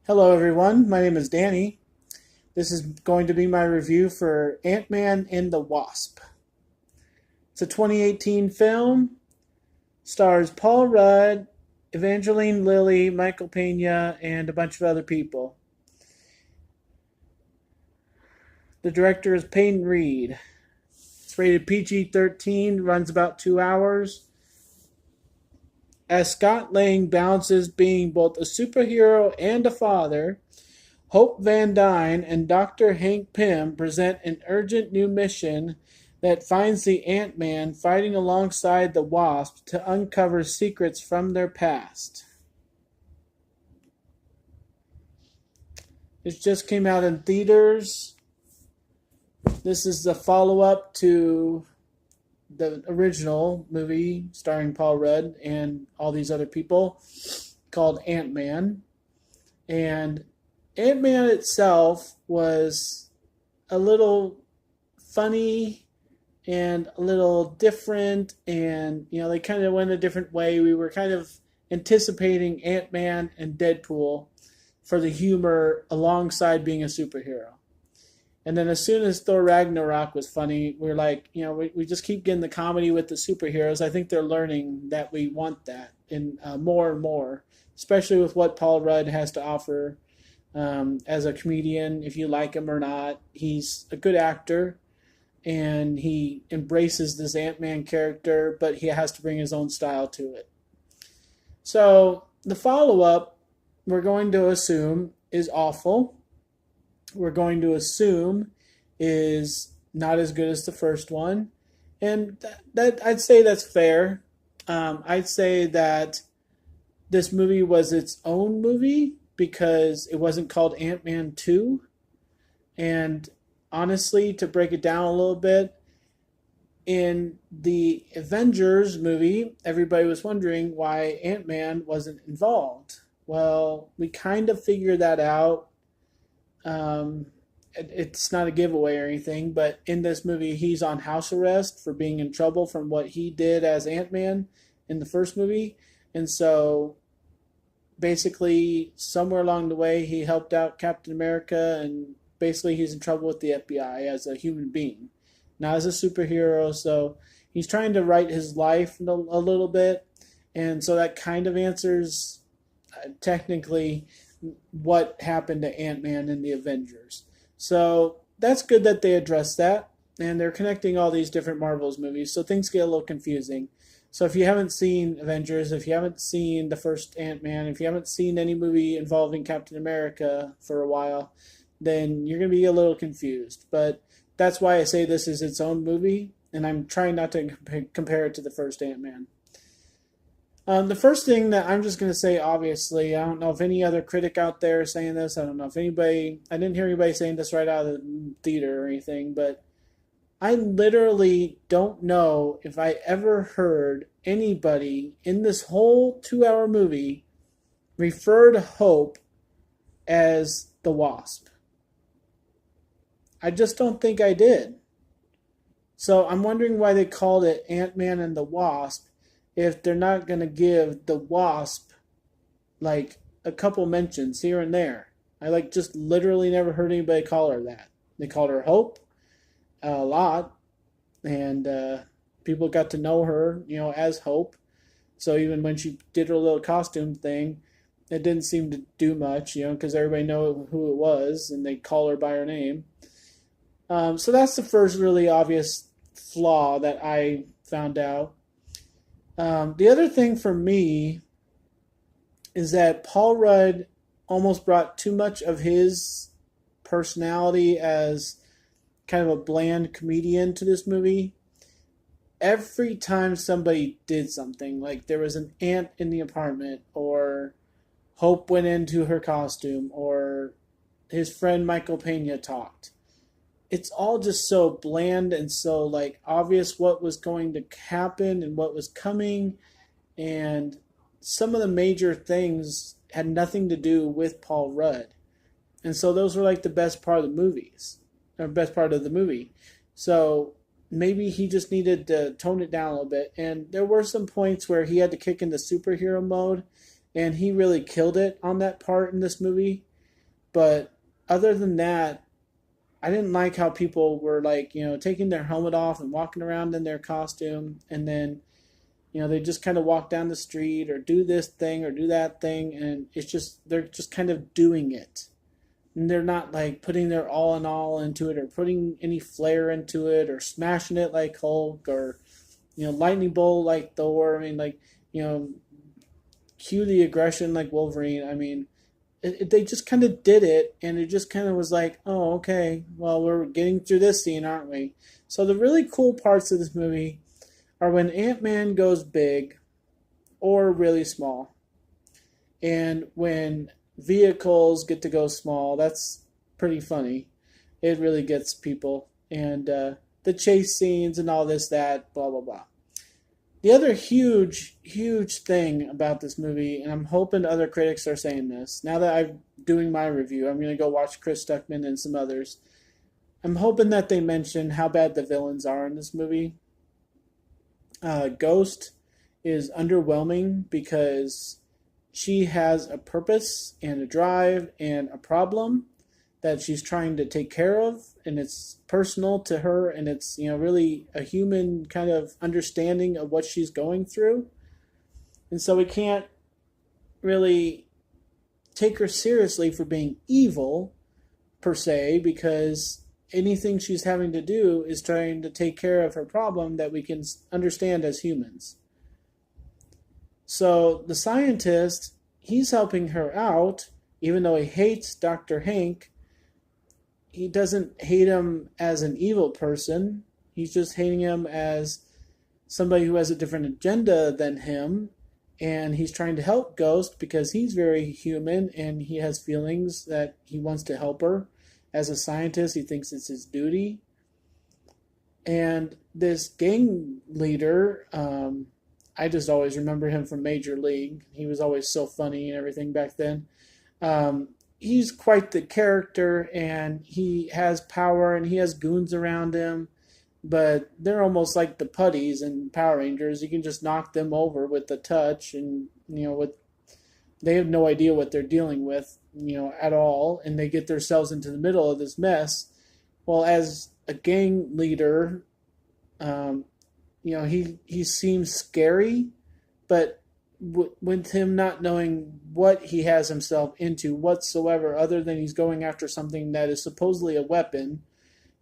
Hello, everyone. My name is Danny. This is going to be my review for Ant-Man and the Wasp. It's a 2018 film. Stars Paul Rudd, Evangeline Lilly, Michael Pena, and a bunch of other people. The director is Peyton Reed. It's rated PG-13, runs about 2 hours. As Scott Lang balances being both a superhero and a father, Hope Van Dyne and Doctor Hank Pym present an urgent new mission that finds the Ant-Man fighting alongside the Wasp to uncover secrets from their past. This just came out in theaters. This is the follow-up to the original movie starring Paul Rudd and all these other people called Ant-Man. And Ant-Man itself was a little funny and a little different, and they kind of went a different way. We were kind of anticipating Ant-Man and Deadpool for the humor alongside being a superhero. And then as soon as Thor Ragnarok was funny, we were like, we just keep getting the comedy with the superheroes. I think they're learning that we want that in more and more, especially with what Paul Rudd has to offer as a comedian. If you like him or not, he's a good actor, and he embraces this Ant-Man character, but he has to bring his own style to it. So the follow-up, we're going to assume, is awful. We're going to assume is not as good as the first one, and that I'd say that's fair. I'd say that this movie was its own movie because it wasn't called Ant-Man 2. And honestly, to break it down a little bit, in the Avengers movie, everybody was wondering why Ant-Man wasn't involved. Well, we kind of figured that out. It's not a giveaway or anything, but in this movie, he's on house arrest for being in trouble from what he did as Ant-Man in the first movie. And so basically, somewhere along the way, he helped out Captain America, and basically he's in trouble with the FBI as a human being, not as a superhero. So he's trying to right his life a little bit, and so that kind of answers technically what happened to Ant-Man in the Avengers. So that's good that they addressed that, and they're connecting all these different Marvel's movies, so things get a little confusing. So if you haven't seen Avengers, if you haven't seen the first Ant-Man, if you haven't seen any movie involving Captain America for a while, then you're going to be a little confused. But that's why I say this is its own movie, and I'm trying not to compare it to the first Ant-Man. The first thing that I'm just going to say, obviously, I don't know if any other critic out there is saying this. I don't know if anybody, I didn't hear anybody saying this right out of the theater or anything, but I literally don't know if I ever heard anybody in this whole 2-hour movie refer to Hope as the Wasp. I just don't think I did. So I'm wondering why they called it Ant-Man and the Wasp if they're not going to give the Wasp like a couple mentions here and there. I just literally never heard anybody call her that. They called her Hope a lot, and people got to know her, as Hope. So even when she did her little costume thing, it didn't seem to do much, because everybody knew who it was, and they call her by her name. So that's the first really obvious flaw that I found out. The other thing for me is that Paul Rudd almost brought too much of his personality as kind of a bland comedian to this movie. Every time somebody did something, like there was an ant in the apartment, or Hope went into her costume, or his friend Michael Pena talked, it's all just so bland and so obvious what was going to happen and what was coming, and some of the major things had nothing to do with Paul Rudd, and so those were the best part of the movies, or best part of the movie. So maybe he just needed to tone it down a little bit, and there were some points where he had to kick into superhero mode, and he really killed it on that part in this movie. But other than that, I didn't like how people were like, taking their helmet off and walking around in their costume, and then, they just kind of walk down the street or do this thing or do that thing, and it's just they're just kind of doing it. And they're not like putting their all in all into it or putting any flair into it or smashing it like Hulk or lightning bolt like Thor. I mean, like, cue the aggression like Wolverine. I mean, they just kind of did it, and it just kind of was like, oh, okay, well, we're getting through this scene, aren't we? So the really cool parts of this movie are when Ant-Man goes big or really small, and when vehicles get to go small. That's pretty funny. It really gets people, and the chase scenes and all this, that, blah blah blah. The other huge thing about this movie, and I'm hoping other critics are saying this, now that I'm doing my review, I'm going to go watch Chris Stuckman and some others. I'm hoping that they mention how bad the villains are in this movie. Ghost is underwhelming because she has a purpose and a drive and a problem that she's trying to take care of, and it's personal to her, and it's really a human kind of understanding of what she's going through. And so we can't really take her seriously for being evil per se, because anything she's having to do is trying to take care of her problem that we can understand as humans. So the scientist, he's helping her out, even though he hates Dr. Hank. He doesn't hate him as an evil person. He's just hating him as somebody who has a different agenda than him. And he's trying to help Ghost because he's very human and he has feelings that he wants to help her. As a scientist, he thinks it's his duty. And this gang leader, I just always remember him from Major League. He was always so funny and everything back then. He's quite the character, and he has power, and he has goons around him, but they're almost like the putties in Power Rangers. You can just knock them over with a touch, and they have no idea what they're dealing with, at all, and they get themselves into the middle of this mess. Well, as a gang leader, he seems scary, but with him not knowing what he has himself into whatsoever, other than he's going after something that is supposedly a weapon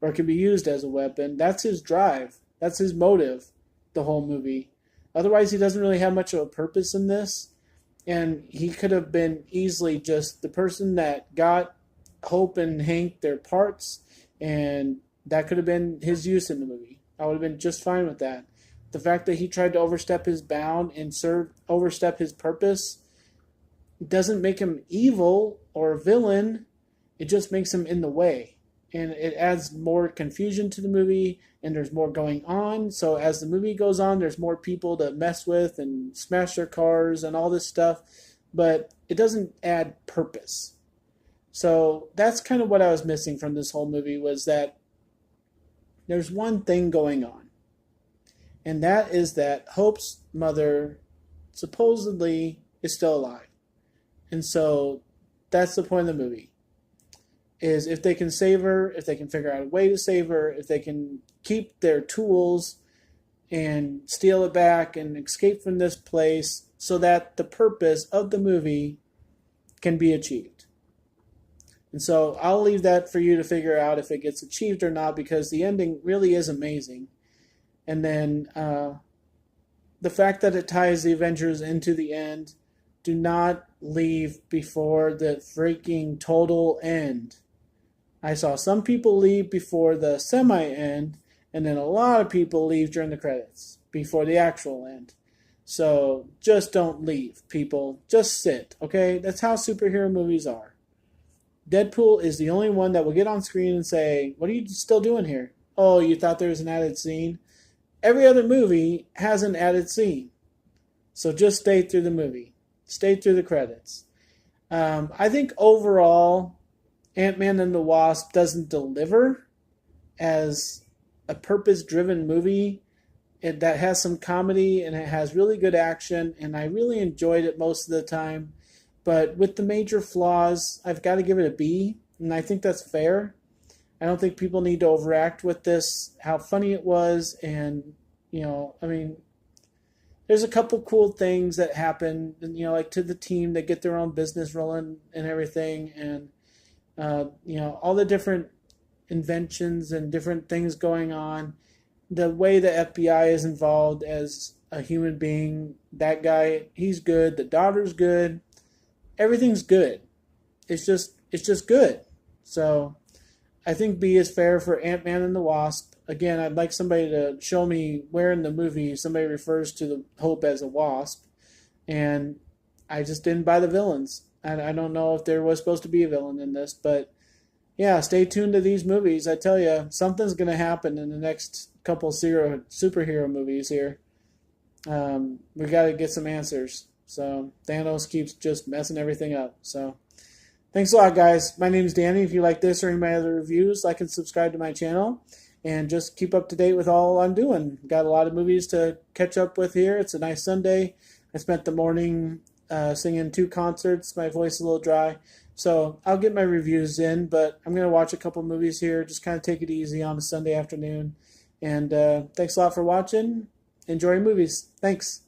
or can be used as a weapon. That's his drive. That's his motive, the whole movie. Otherwise, he doesn't really have much of a purpose in this, and he could have been easily just the person that got Hope and Hank their parts, and that could have been his use in the movie. I would have been just fine with that. The fact that he tried to overstep his bound and overstep his purpose doesn't make him evil or a villain. It just makes him in the way. And it adds more confusion to the movie, and there's more going on. So as the movie goes on, there's more people to mess with and smash their cars and all this stuff. But it doesn't add purpose. So that's kind of what I was missing from this whole movie, was that there's one thing going on. And that is that Hope's mother supposedly is still alive. And so that's the point of the movie. Is if they can save her, if they can figure out a way to save her, if they can keep their tools and steal it back and escape from this place, so that the purpose of the movie can be achieved. And so I'll leave that for you to figure out if it gets achieved or not, because the ending really is amazing. And then the fact that it ties the Avengers into the end, do not leave before the freaking total end. I saw some people leave before the semi-end, and then a lot of people leave during the credits, before the actual end. So just don't leave, people. Just sit, okay? That's how superhero movies are. Deadpool is the only one that will get on screen and say, "What are you still doing here? Oh, you thought there was an added scene?" Every other movie has an added scene. So just stay through the movie. Stay through the credits. I think overall, Ant-Man and the Wasp doesn't deliver as a purpose-driven movie that has some comedy and it has really good action, and I really enjoyed it most of the time. but with the major flaws, I've got to give it a B, and I think that's fair. I don't think people need to overact with this, how funny it was, and, I mean, there's a couple cool things that happen, like to the team, they get their own business rolling and everything, and, all the different inventions and different things going on. The way the FBI is involved as a human being, that guy, he's good. The daughter's good. Everything's good. It's just good. So I think B is fair for Ant-Man and the Wasp. Again, I'd like somebody to show me where in the movie somebody refers to the Hope as a wasp, and I just didn't buy the villains. I don't know if there was supposed to be a villain in this, but yeah, stay tuned to these movies. I tell you, something's going to happen in the next couple superhero movies here. We got to get some answers. So Thanos keeps just messing everything up. So thanks a lot, guys. My name is Danny. If you like this or any of my other reviews, like and subscribe to my channel. And just keep up to date with all I'm doing. Got a lot of movies to catch up with here. It's a nice Sunday. I spent the morning singing 2 concerts. My voice is a little dry. So I'll get my reviews in, but I'm going to watch a couple movies here. Just kind of take it easy on a Sunday afternoon. And thanks a lot for watching. Enjoy movies. Thanks.